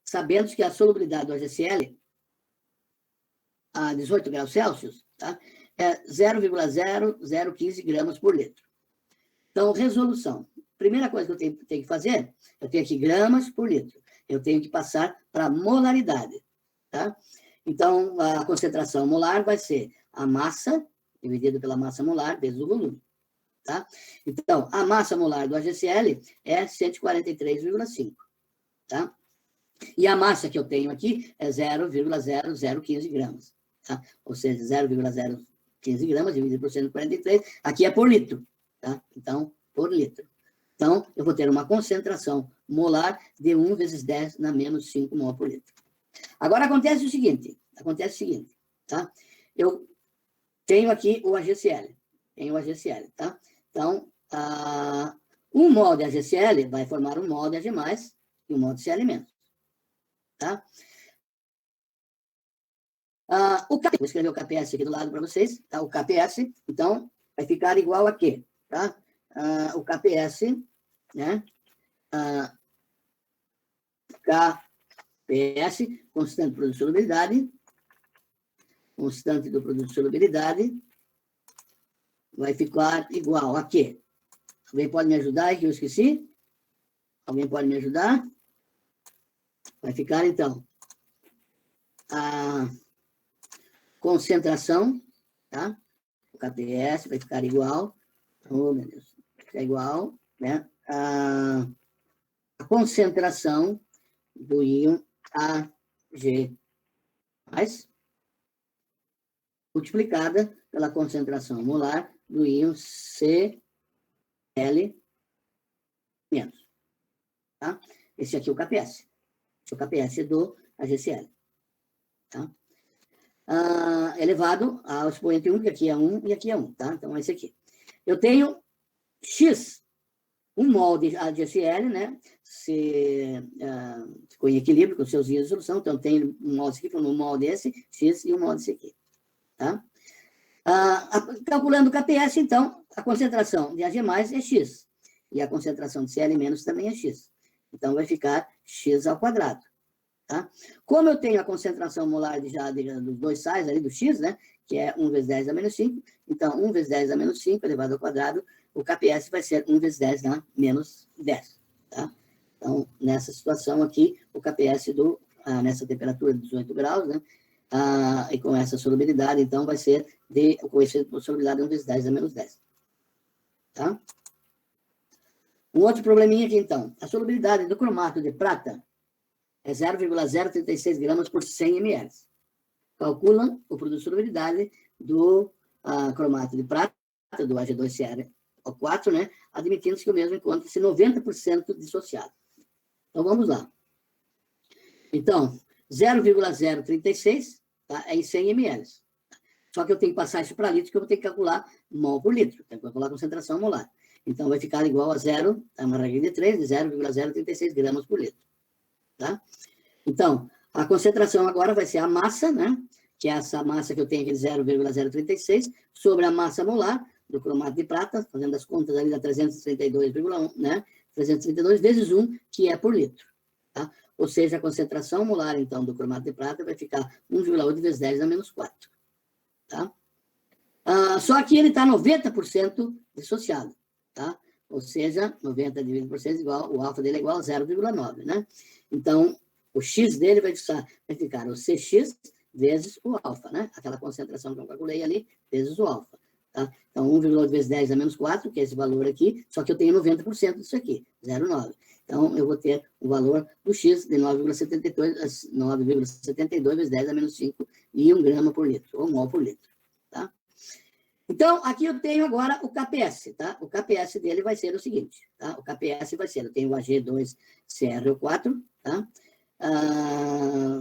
sabendo que a solubilidade do HCl a 18 graus Celsius, tá? É 0,0015 gramas por litro. Então, resolução. Primeira coisa que eu tenho que fazer, eu tenho aqui gramas por litro. Eu tenho que passar para molaridade, tá? Então, a concentração molar vai ser a massa, dividido pela massa molar, vezes o volume, tá? Então, a massa molar do HCl é 143,5, tá? E a massa que eu tenho aqui é 0,0015 gramas, tá? Ou seja, 0,015 gramas dividido por 143, aqui é por litro, tá? Então, por litro. Então, eu vou ter uma concentração molar de 1 vezes 10 na menos 5 mol por litro. Agora, acontece o seguinte, tá? Eu tenho aqui o HCl, tá? Então, 1 mol de HCl vai formar 1 mol de Ag+, e 1 mol de Cl-, tá? Vou escrever o KPS aqui do lado para vocês, tá? O KPS, então, vai ficar igual a quê? Tá? O KPS, né? KPS, constante do produto de solubilidade, vai ficar igual a quê? Alguém pode me ajudar aí que eu esqueci? Alguém pode me ajudar? Vai ficar, então, a concentração, tá? O KPS vai ficar igual, oh, meu Deus, vai ficar igual, né? A concentração do íon Ag+, multiplicada pela concentração molar do íon Cl-, tá? Esse aqui é o KPS. Esse é o KPS do HCl, tá? Elevado ao expoente 1, que aqui é 1 e aqui é 1, tá? Então, esse aqui. Eu tenho X, 1 mol de HCl, né? Ficou em equilíbrio com seus íons de solução, então tem um mol desse aqui, um mol desse, X e um mol desse aqui, tá? Calculando o KPS, então, a concentração de Ag+ é X, e a concentração de Cl- também é X. Então, vai ficar X ao quadrado. Tá? Como eu tenho a concentração molar dos dois sais ali do X, né, que é 1 vezes 10 a menos 5, então 1 vezes 10 a menos 5 elevado ao quadrado, o KPS vai ser 1 vezes 10 a menos 10. Tá? Então, nessa situação aqui, o KPS nessa temperatura de 18 graus, né, e com essa solubilidade, então, vai ser o coeficiente de solubilidade 1 vezes 10 a menos 10. Tá? Um outro probleminha aqui, então. A solubilidade do cromato de prata é 0,036 gramas por 100 ml. Calculam o produto de solubilidade do cromato de prata, do Ag2Cr4, né? Admitindo-se que o mesmo encontra-se 90% dissociado. Então, vamos lá. Então, 0,036 tá? É em 100 ml. Só que eu tenho que passar isso para litro, que eu vou ter que calcular mol por litro. Tenho que calcular a concentração molar. Então, vai ficar igual a 0, uma regra de 3, de 0,036 gramas por litro. Tá? Então, a concentração agora vai ser a massa, né? Que é essa massa que eu tenho aqui de 0,036, sobre a massa molar do cromato de prata, fazendo as contas ali da 332,1, né? 332 vezes 1, que é por litro. Tá? Ou seja, a concentração molar, então, do cromato de prata vai ficar 1,8 vezes 10 a menos 4. Tá? Só que ele está 90% dissociado. Tá? Ou seja, 90 dividido por 6 igual, o alfa dele é igual a 0,9, né? Então, o X dele vai ficar o Cx vezes o alfa, né? Aquela concentração que eu calculei ali, vezes o alfa. Tá? Então, 1,8 vezes 10 a menos 4, que é esse valor aqui, só que eu tenho 90% disso aqui, 0,9. Então, eu vou ter o valor do X de 9,72 vezes 10 a menos 5 e 1 grama por litro, ou mol por litro. Tá? Então, aqui eu tenho agora o KPS, tá? O KPS dele vai ser o seguinte, tá? O KPS vai ser, eu tenho o Ag2Cr4, tá?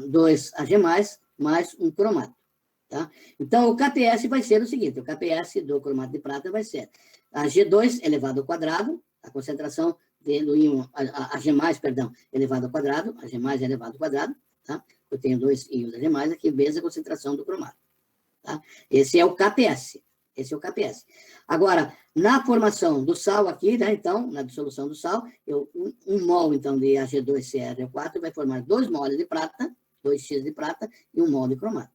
2 Ag+, mais um cromato, tá? Então, o KPS vai ser o seguinte, o KPS do cromato de prata vai ser Ag2 elevado ao quadrado, a concentração do íon, Ag+, elevado ao quadrado, Ag+ elevado ao quadrado, tá? Eu tenho 2 íons Ag+, aqui vezes a concentração do cromato, tá? Esse é o KPS, Esse é o KPS. Agora, na formação do sal aqui, né, então, na dissolução do sal, um mol, então, de Ag2CrO4 vai formar 2 moles de prata, 2x de prata e 1 mol de cromato.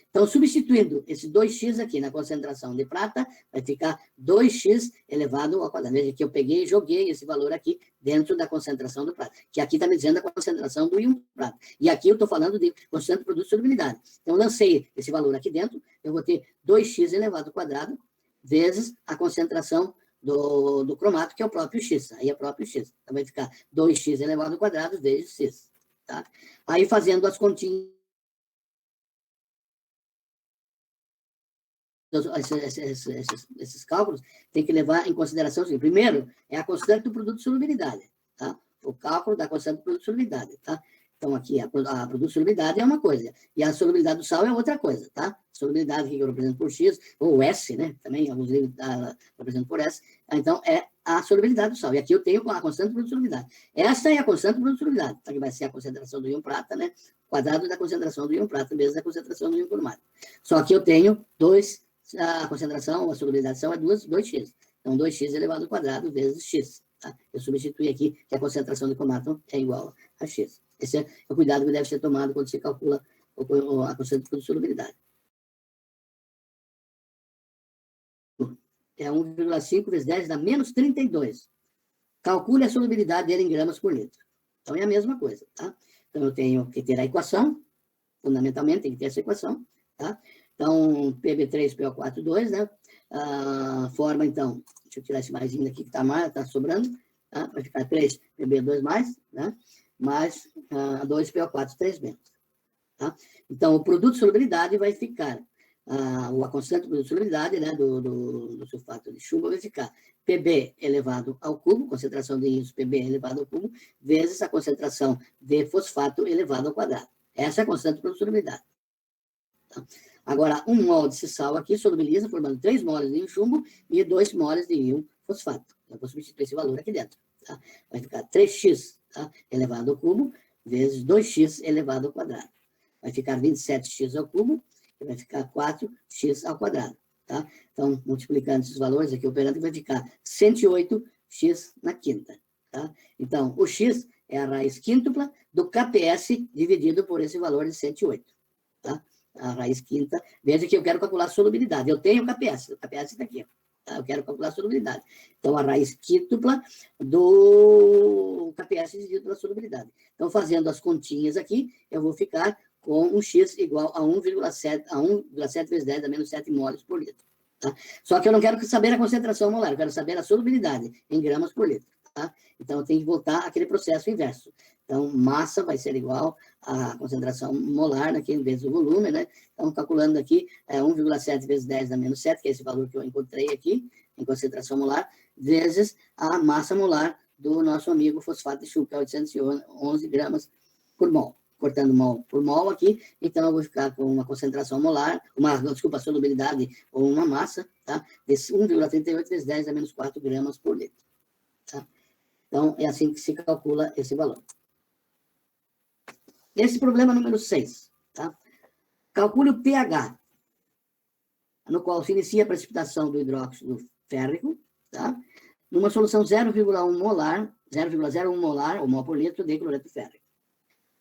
Então, substituindo esse 2x aqui na concentração de prata, vai ficar 2x elevado ao quadrado. Veja que eu peguei e joguei esse valor aqui dentro da concentração do prata, que aqui está me dizendo a concentração do íon prata. E aqui eu estou falando de constante de produto de solubilidade. Então, eu lancei esse valor aqui dentro, eu vou ter 2x elevado ao quadrado vezes a concentração do cromato, que é o próprio x. Aí é o próprio x. Então, vai ficar 2x elevado ao quadrado vezes x. Tá? Aí, fazendo as continhas, esses cálculos tem que levar em consideração o seguinte: primeiro, é a constante do produto de solubilidade, tá? O cálculo da constante do produto de solubilidade, tá? Então, aqui, a produto de solubilidade é uma coisa, e a solubilidade do sal é outra coisa, tá? A solubilidade que eu represento por X, ou S, né? Também, alguns livros representam por S. Então, é a solubilidade do sal. E aqui eu tenho a constante do produto de solubilidade. Essa é a constante do produto de solubilidade, tá? Que vai ser a concentração do íon prata, né? Quadrado da concentração do íon prata, vezes a concentração do íon cromato. Só que eu tenho a concentração, a solubilidade sal é 2x. Então, 2x elevado ao quadrado vezes x. Tá? Eu substituí aqui que a concentração de cromato é igual a x. Esse é o cuidado que deve ser tomado quando se calcula a concentração de solubilidade. É 1,5 vezes 10 dá menos 32. Calcule a solubilidade dele em gramas por litro. Então, é a mesma coisa. Tá? Então, eu tenho que ter a equação, fundamentalmente, tem que ter essa equação. Tá? Então, PB3PO4, 2, né? Forma, então, deixa eu tirar esse maisinho daqui que está sobrando, tá? Vai ficar 3PB2 mais, né? Mais 2PO4, 3 menos. Tá? Então, o produto de solubilidade vai ficar, a constante do produto de solubilidade, né, do sulfato de chumbo, vai ficar PB elevado ao cubo, concentração de íons PB elevado ao cubo, vezes a concentração de fosfato elevado ao quadrado. Essa é a constante do produto de solubilidade. Tá? Agora, 1 mol de sal aqui solubiliza, formando 3 moles de íon chumbo e 2 moles de íon fosfato. Eu vou substituir esse valor aqui dentro. Tá? Vai ficar 3x, tá? Elevado ao cubo, vezes 2x elevado ao quadrado. Vai ficar 27x ao cubo, e vai ficar 4x ao quadrado. Tá? Então, multiplicando esses valores aqui, operando, vai ficar 108x na quinta. Tá? Então, o x é a raiz quíntupla do KPS dividido por esse valor de 108. Tá? A raiz quinta, veja que eu quero calcular a solubilidade. Eu tenho o KPS está aqui. Tá? Eu quero calcular a solubilidade. Então, a raiz quíntupla do KPS dividido pela solubilidade. Então, fazendo as continhas aqui, eu vou ficar com um x igual a 1,7 vezes 10 a menos 7 moles por litro. Tá? Só que eu não quero saber a concentração molar, eu quero saber a solubilidade em gramas por litro. Tá? Então, eu tenho que voltar àquele processo inverso. Então, massa vai ser igual à concentração molar, aqui, vezes o volume, né? Então, calculando aqui, 1,7 vezes 10 a menos 7, que é esse valor que eu encontrei aqui, em concentração molar, vezes a massa molar do nosso amigo fosfato de chumbo, que é 811 gramas por mol. Cortando mol por mol aqui, então eu vou ficar com uma concentração molar, solubilidade ou uma massa, tá? Desse 1,38 vezes 10 a menos 4 gramas por litro. Tá? Então, é assim que se calcula esse valor. Esse problema número 6, tá? Calcule o pH, no qual se inicia a precipitação do hidróxido férrico, tá? Numa solução 0,1 molar, 0,01 molar, ou mol por litro, de cloreto férrico.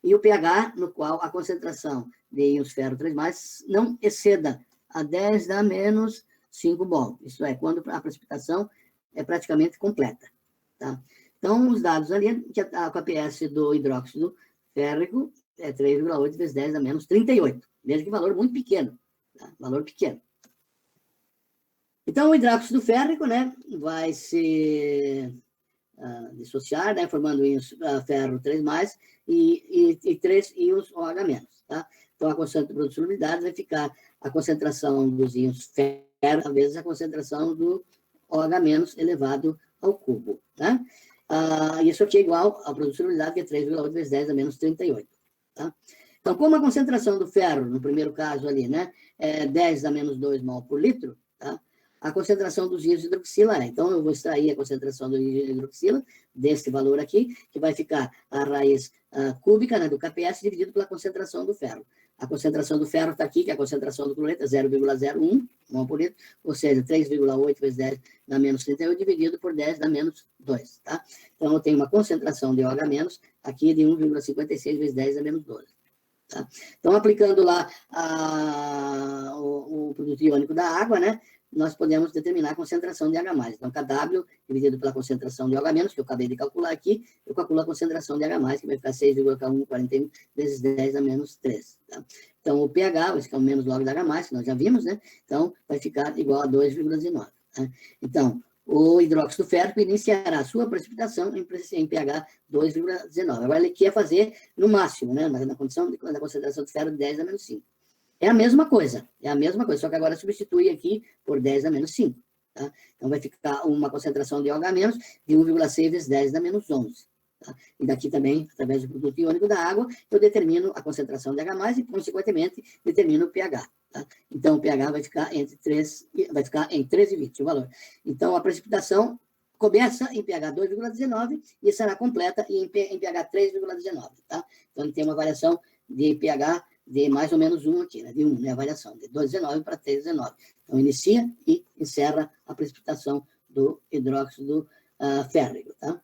E o pH, no qual a concentração de íons ferro 3+, não exceda a 10 a menos 5 mol. Isso é, quando a precipitação é praticamente completa, tá? Então, os dados ali, que a KPS do hidróxido férrico é 3,8 vezes 10 a menos 38. Veja que valor muito pequeno. Tá? Valor pequeno. Então, o hidróxido férrico, né, vai se dissociar, né, formando íons ferro 3+, e 3 íons OH-. Tá? Então, a constante de produto de solubilidade vai ficar a concentração dos íons ferro vezes a concentração do OH- elevado ao cubo. Tá? Isso aqui é igual ao produto de solubilidade, que é 3,8 vezes 10 a menos 38. Tá? Então, como a concentração do ferro, no primeiro caso ali, né, é 10 a menos 2 mol por litro, tá? A concentração dos íons de hidroxila é. Então, eu vou extrair a concentração do íon de hidroxila desse valor aqui, que vai ficar a raiz cúbica, né, do KPS dividido pela concentração do ferro. A concentração do ferro está aqui, que é a concentração do cloreto, é 0,01 mol por litro, ou seja, 3,8 vezes 10 na menos 38 dividido por 10 na menos 2, tá? Então, eu tenho uma concentração de OH- aqui de 1,56 vezes 10 na menos 12. Tá? Então, aplicando lá o produto iônico da água, né, nós podemos determinar a concentração de H+. Então, KW dividido pela concentração de OH-, que eu acabei de calcular aqui, eu calculo a concentração de H+, que vai ficar 6,141 vezes 10 a menos 3. Tá? Então, o pH vai ficar o menos log da H+, que nós já vimos, né? Então, vai ficar igual a 2,19. Tá? Então, o hidróxido férrico iniciará a sua precipitação em pH 2,19. Agora, ele quer fazer no máximo, né? Na condição da concentração de ferro de 10 a menos 5. É a mesma coisa, só que agora substitui aqui por 10 a menos 5. Tá? Então, vai ficar uma concentração de OH- de 1,6 vezes 10 a menos 11. Tá? E daqui também, através do produto iônico da água, eu determino a concentração de H+, e, consequentemente, determino o pH. Tá? Então, o pH vai ficar em 13,20 o valor. Então, a precipitação começa em pH 2,19 e será completa em pH 3,19. Tá? Então, ele tem uma variação de pH de mais ou menos 1 aqui, né? De 1, né? A variação de 2,19 para 3,19. Então, inicia e encerra a precipitação do hidróxido férrico, tá?